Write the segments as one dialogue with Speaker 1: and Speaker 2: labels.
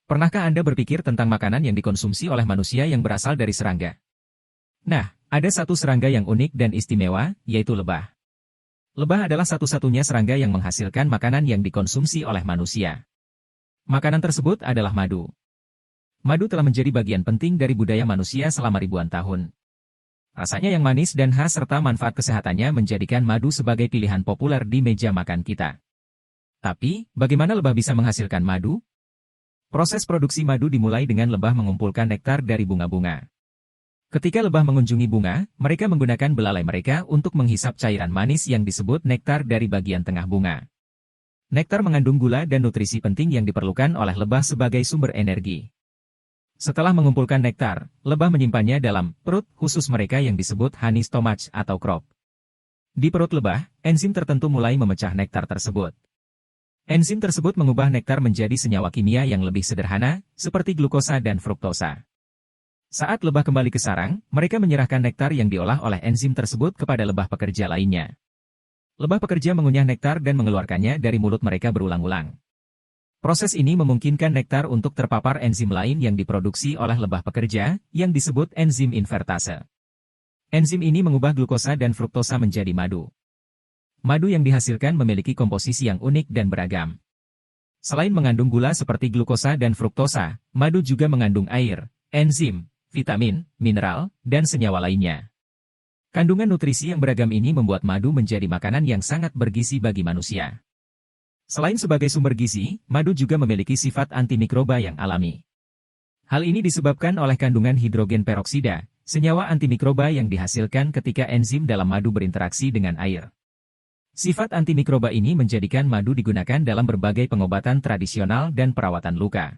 Speaker 1: Pernahkah Anda berpikir tentang makanan yang dikonsumsi oleh manusia yang berasal dari serangga? Nah, ada satu serangga yang unik dan istimewa, yaitu lebah. Lebah adalah satu-satunya serangga yang menghasilkan makanan yang dikonsumsi oleh manusia. Makanan tersebut adalah madu. Madu telah menjadi bagian penting dari budaya manusia selama ribuan tahun. Rasanya yang manis dan khas serta manfaat kesehatannya menjadikan madu sebagai pilihan populer di meja makan kita. Tapi, bagaimana lebah bisa menghasilkan madu? Proses produksi madu dimulai dengan lebah mengumpulkan nektar dari bunga-bunga. Ketika lebah mengunjungi bunga, mereka menggunakan belalai mereka untuk menghisap cairan manis yang disebut nektar dari bagian tengah bunga. Nektar mengandung gula dan nutrisi penting yang diperlukan oleh lebah sebagai sumber energi. Setelah mengumpulkan nektar, lebah menyimpannya dalam perut khusus mereka yang disebut honey stomach atau crop. Di perut lebah, enzim tertentu mulai memecah nektar tersebut. Enzim tersebut mengubah nektar menjadi senyawa kimia yang lebih sederhana, seperti glukosa dan fruktosa. Saat lebah kembali ke sarang, mereka menyerahkan nektar yang diolah oleh enzim tersebut kepada lebah pekerja lainnya. Lebah pekerja mengunyah nektar dan mengeluarkannya dari mulut mereka berulang-ulang. Proses ini memungkinkan nektar untuk terpapar enzim lain yang diproduksi oleh lebah pekerja, yang disebut enzim invertase. Enzim ini mengubah glukosa dan fruktosa menjadi madu. Madu yang dihasilkan memiliki komposisi yang unik dan beragam. Selain mengandung gula seperti glukosa dan fruktosa, madu juga mengandung air, enzim, vitamin, mineral, dan senyawa lainnya. Kandungan nutrisi yang beragam ini membuat madu menjadi makanan yang sangat bergizi bagi manusia. Selain sebagai sumber gizi, madu juga memiliki sifat antimikroba yang alami. Hal ini disebabkan oleh kandungan hidrogen peroksida, senyawa antimikroba yang dihasilkan ketika enzim dalam madu berinteraksi dengan air. Sifat antimikroba ini menjadikan madu digunakan dalam berbagai pengobatan tradisional dan perawatan luka.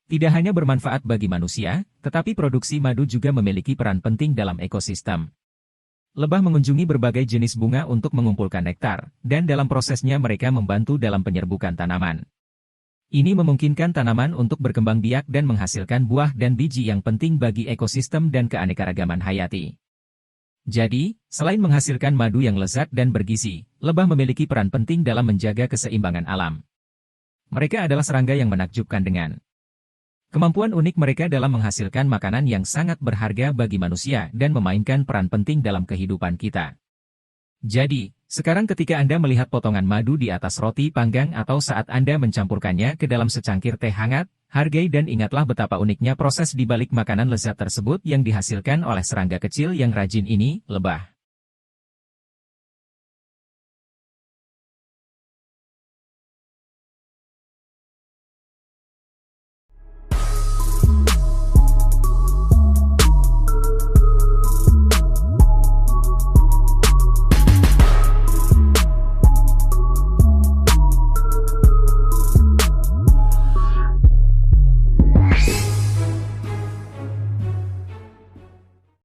Speaker 1: Tidak hanya bermanfaat bagi manusia, tetapi produksi madu juga memiliki peran penting dalam ekosistem. Lebah mengunjungi berbagai jenis bunga untuk mengumpulkan nektar, dan dalam prosesnya mereka membantu dalam penyerbukan tanaman. Ini memungkinkan tanaman untuk berkembang biak dan menghasilkan buah dan biji yang penting bagi ekosistem dan keanekaragaman hayati. Jadi, selain menghasilkan madu yang lezat dan bergizi, lebah memiliki peran penting dalam menjaga keseimbangan alam. Mereka adalah serangga yang menakjubkan dengan kemampuan unik mereka dalam menghasilkan makanan yang sangat berharga bagi manusia dan memainkan peran penting dalam kehidupan kita. Jadi, sekarang ketika Anda melihat potongan madu di atas roti panggang atau saat Anda mencampurkannya ke dalam secangkir teh hangat, hargai dan ingatlah betapa uniknya proses di balik makanan lezat tersebut yang dihasilkan oleh serangga kecil yang rajin ini, lebah.